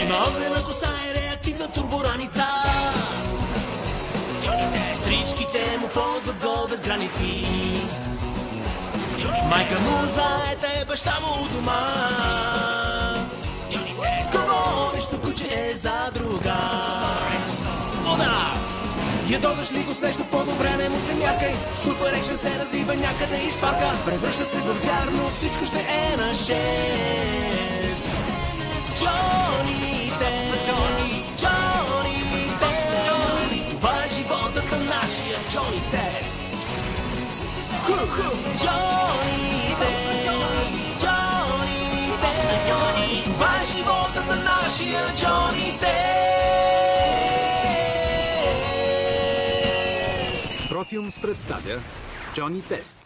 Има огнена коса и реактивна турбораница. Сестричките му ползват го без граници. Майка му заета е, баща му у дома. С говорещо куче е за друга. Вода! Ядосаш ли го с нещо по-добре, не му се мякай. Супер екшен се развива някъде из парка. Превръща се в звяр, но всичко ще е на 6. Джони Тест, Джони Тест. Това е животът на нашия Джони Тест. Джони Тест, Джони Тест. Това е животът на нашия Джони Тест. Профилмс представя Джони Тест.